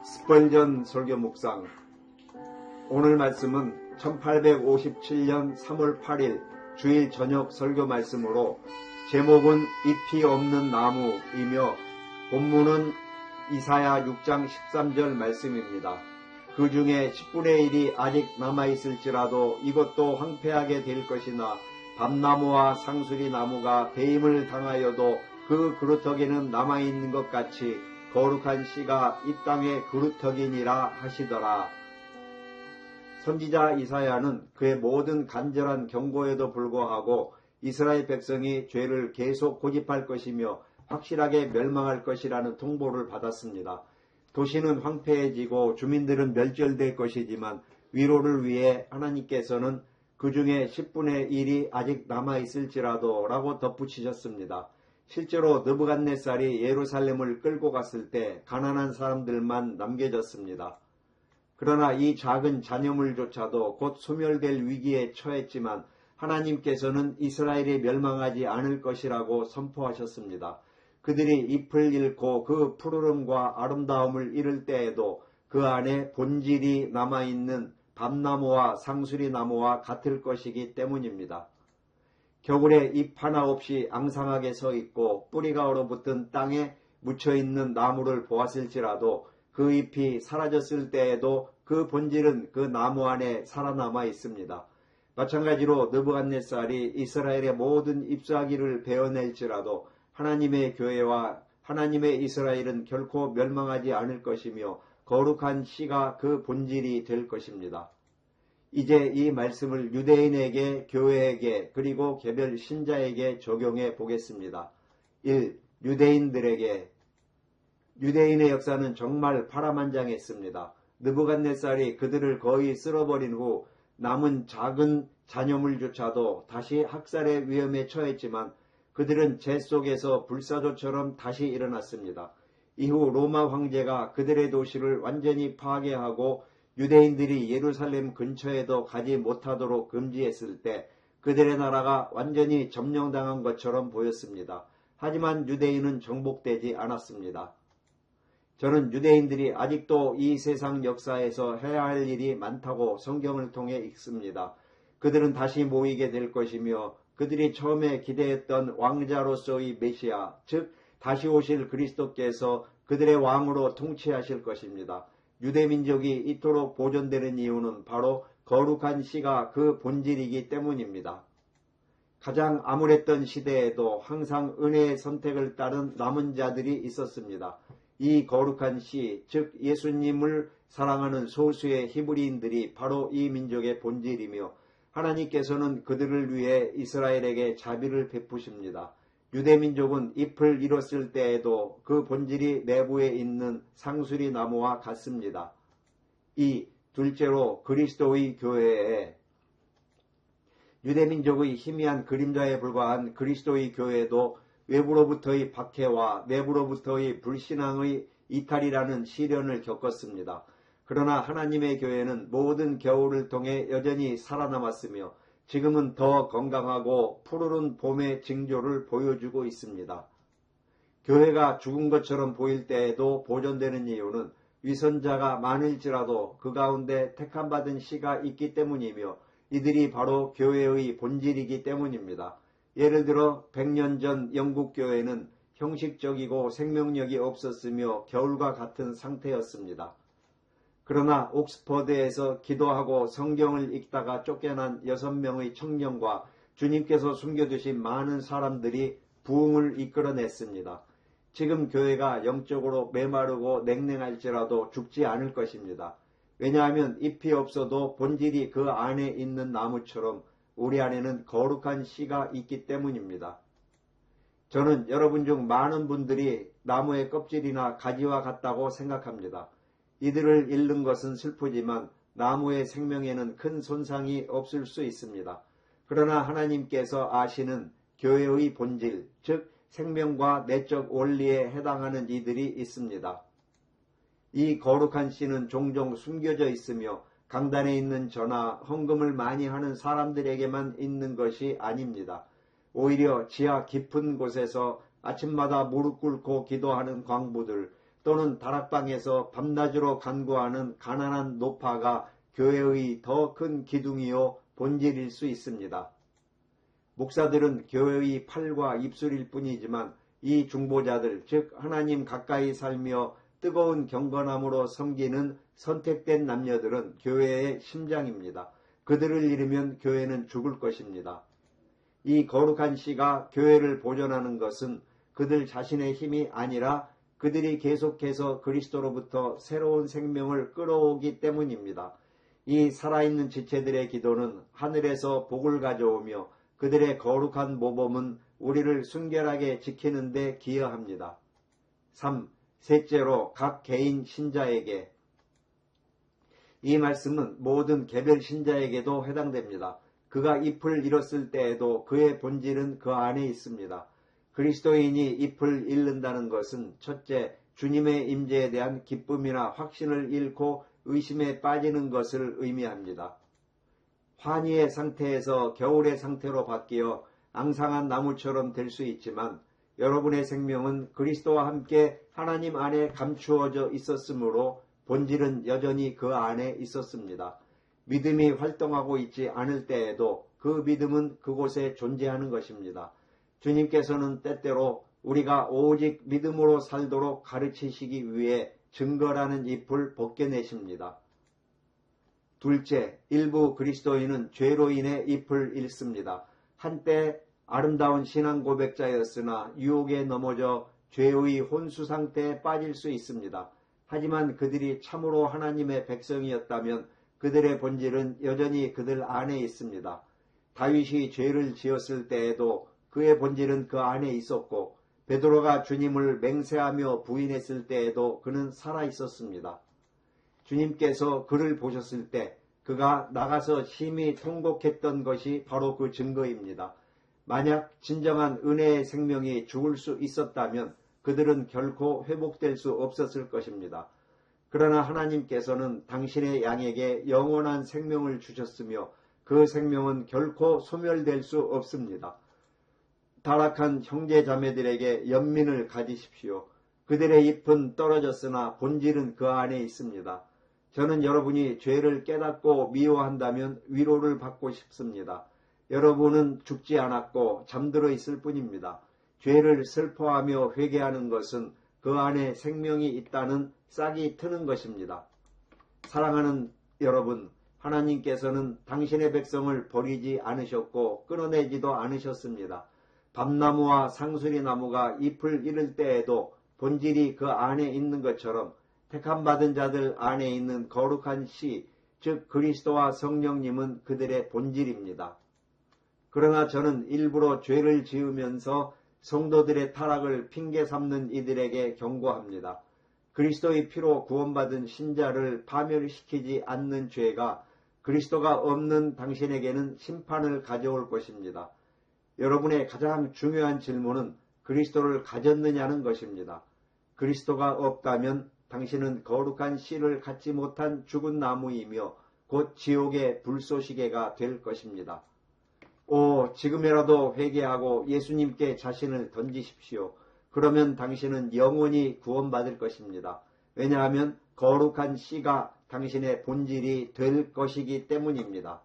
스펄전 설교 묵상. 오늘 말씀은 1857년 3월 8일 주일 저녁 설교 말씀으로 제목은 잎이 없는 나무이며 본문은 이사야 6장 13절 말씀입니다. 그 중에 10분의 1이 아직 남아있을지라도 이것도 황폐하게 될 것이나 밤나무와 상수리 나무가 배임을 당하여도 그 그루터기는 남아있는 것 같이 거룩한 씨가 이 땅의 그루터기니라 하시더라. 선지자 이사야는 그의 모든 간절한 경고에도 불구하고 이스라엘 백성이 죄를 계속 고집할 것이며 확실하게 멸망할 것이라는 통보를 받았습니다. 도시는 황폐해지고 주민들은 멸절될 것이지만 위로를 위해 하나님께서는 그 중에 10분의 1이 아직 남아있을지라도 라고 덧붙이셨습니다. 실제로 느부갓네살이 예루살렘을 끌고 갔을 때 가난한 사람들만 남겨졌습니다. 그러나 이 작은 잔여물조차도 곧 소멸될 위기에 처했지만 하나님께서는 이스라엘이 멸망하지 않을 것이라고 선포하셨습니다. 그들이 잎을 잃고 그 푸르름과 아름다움을 잃을 때에도 그 안에 본질이 남아있는 밤나무와 상수리 나무와 같을 것이기 때문입니다. 겨울에 잎 하나 없이 앙상하게 서 있고 뿌리가 얼어붙은 땅에 묻혀있는 나무를 보았을지라도 그 잎이 사라졌을 때에도 그 본질은 그 나무 안에 살아남아 있습니다. 마찬가지로 느부갓네살이 이스라엘의 모든 잎사귀를 베어낼지라도 하나님의 교회와 하나님의 이스라엘은 결코 멸망하지 않을 것이며 거룩한 씨가 그 본질이 될 것입니다. 이제 이 말씀을 유대인에게, 교회에게, 그리고 개별 신자에게 적용해 보겠습니다. 1. 유대인들에게. 유대인의 역사는 정말 파란만장했습니다. 느부갓네살이 그들을 거의 쓸어버린 후 남은 작은 잔여물조차도 다시 학살의 위험에 처했지만 그들은 재 속에서 불사조처럼 다시 일어났습니다. 이후 로마 황제가 그들의 도시를 완전히 파괴하고 유대인들이 예루살렘 근처에도 가지 못하도록 금지했을 때 그들의 나라가 완전히 점령당한 것처럼 보였습니다. 하지만 유대인은 정복되지 않았습니다. 저는 유대인들이 아직도 이 세상 역사에서 해야 할 일이 많다고 성경을 통해 읽습니다. 그들은 다시 모이게 될 것이며 그들이 처음에 기대했던 왕자로서의 메시아, 즉 다시 오실 그리스도께서 그들의 왕으로 통치하실 것입니다. 유대민족이 이토록 보존되는 이유는 바로 거룩한 씨가 그 본질이기 때문입니다. 가장 암울했던 시대에도 항상 은혜의 선택을 따른 남은 자들이 있었습니다. 이 거룩한 씨, 즉 예수님을 사랑하는 소수의 히브리인들이 바로 이 민족의 본질이며 하나님께서는 그들을 위해 이스라엘에게 자비를 베푸십니다. 유대민족은 잎을 잃었을 때에도 그 본질이 내부에 있는 상수리 나무와 같습니다. 2. 둘째로 그리스도의 교회에. 유대민족의 희미한 그림자에 불과한 그리스도의 교회도 외부로부터의 박해와 내부로부터의 불신앙의 이탈이라는 시련을 겪었습니다. 그러나 하나님의 교회는 모든 겨울을 통해 여전히 살아남았으며 지금은 더 건강하고 푸르른 봄의 징조를 보여주고 있습니다. 교회가 죽은 것처럼 보일 때에도 보존되는 이유는 위선자가 많을지라도 그 가운데 택함받은 씨가 있기 때문이며 이들이 바로 교회의 본질이기 때문입니다. 예를 들어 100년 전 영국 교회는 형식적이고 생명력이 없었으며 겨울과 같은 상태였습니다. 그러나 옥스퍼드에서 기도하고 성경을 읽다가 쫓겨난 6명의 청년과 주님께서 숨겨두신 많은 사람들이 부흥을 이끌어냈습니다. 지금 교회가 영적으로 메마르고 냉랭할지라도 죽지 않을 것입니다. 왜냐하면 잎이 없어도 본질이 그 안에 있는 나무처럼 우리 안에는 거룩한 씨가 있기 때문입니다. 저는 여러분 중 많은 분들이 나무의 껍질이나 가지와 같다고 생각합니다. 이들을 잃는 것은 슬프지만 나무의 생명에는 큰 손상이 없을 수 있습니다. 그러나 하나님께서 아시는 교회의 본질, 즉 생명과 내적 원리에 해당하는 이들이 있습니다. 이 거룩한 씨는 종종 숨겨져 있으며 강단에 있는 저나 헌금을 많이 하는 사람들에게만 있는 것이 아닙니다. 오히려 지하 깊은 곳에서 아침마다 무릎 꿇고 기도하는 광부들, 또는 다락방에서 밤낮으로 간구하는 가난한 노파가 교회의 더 큰 기둥이요 본질일 수 있습니다. 목사들은 교회의 팔과 입술일 뿐이지만 이 중보자들, 즉 하나님 가까이 살며 뜨거운 경건함으로 섬기는 선택된 남녀들은 교회의 심장입니다. 그들을 잃으면 교회는 죽을 것입니다. 이 거룩한 씨가 교회를 보존하는 것은 그들 자신의 힘이 아니라 그들이 계속해서 그리스도로부터 새로운 생명을 끌어오기 때문입니다. 이 살아있는 지체들의 기도는 하늘에서 복을 가져오며 그들의 거룩한 모범은 우리를 순결하게 지키는 데 기여합니다. 3. 셋째로 각 개인 신자에게. 이 말씀은 모든 개별 신자에게도 해당됩니다. 그가 잎을 잃었을 때에도 그의 본질은 그 안에 있습니다. 그리스도인이 잎을 잃는다는 것은 첫째, 주님의 임재에 대한 기쁨이나 확신을 잃고 의심에 빠지는 것을 의미합니다. 환희의 상태에서 겨울의 상태로 바뀌어 앙상한 나무처럼 될 수 있지만 여러분의 생명은 그리스도와 함께 하나님 안에 감추어져 있었으므로 본질은 여전히 그 안에 있었습니다. 믿음이 활동하고 있지 않을 때에도 그 믿음은 그곳에 존재하는 것입니다. 주님께서는 때때로 우리가 오직 믿음으로 살도록 가르치시기 위해 증거라는 잎을 벗겨내십니다. 둘째, 일부 그리스도인은 죄로 인해 잎을 잃습니다. 한때 아름다운 신앙 고백자였으나 유혹에 넘어져 죄의 혼수 상태에 빠질 수 있습니다. 하지만 그들이 참으로 하나님의 백성이었다면 그들의 본질은 여전히 그들 안에 있습니다. 다윗이 죄를 지었을 때에도 그의 본질은 그 안에 있었고 베드로가 주님을 맹세하며 부인했을 때에도 그는 살아 있었습니다. 주님께서 그를 보셨을 때 그가 나가서 심히 통곡했던 것이 바로 그 증거입니다. 만약 진정한 은혜의 생명이 죽을 수 있었다면 그들은 결코 회복될 수 없었을 것입니다. 그러나 하나님께서는 당신의 양에게 영원한 생명을 주셨으며 그 생명은 결코 소멸될 수 없습니다. 타락한 형제자매들에게 연민을 가지십시오. 그들의 잎은 떨어졌으나 본질은 그 안에 있습니다. 저는 여러분이 죄를 깨닫고 미워한다면 위로를 받고 싶습니다. 여러분은 죽지 않았고 잠들어 있을 뿐입니다. 죄를 슬퍼하며 회개하는 것은 그 안에 생명이 있다는 싹이 트는 것입니다. 사랑하는 여러분, 하나님께서는 당신의 백성을 버리지 않으셨고 끊어내지도 않으셨습니다. 밤나무와 상수리나무가 잎을 잃을 때에도 본질이 그 안에 있는 것처럼 택함받은 자들 안에 있는 거룩한 씨, 즉 그리스도와 성령님은 그들의 본질입니다. 그러나 저는 일부러 죄를 지으면서 성도들의 타락을 핑계 삼는 이들에게 경고합니다. 그리스도의 피로 구원받은 신자를 파멸시키지 않는 죄가 그리스도가 없는 당신에게는 심판을 가져올 것입니다. 여러분의 가장 중요한 질문은 그리스도를 가졌느냐는 것입니다. 그리스도가 없다면 당신은 거룩한 씨를 갖지 못한 죽은 나무이며 곧 지옥의 불쏘시개가 될 것입니다. 지금이라도 회개하고 예수님께 자신을 던지십시오. 그러면 당신은 영원히 구원받을 것입니다. 왜냐하면 거룩한 씨가 당신의 본질이 될 것이기 때문입니다.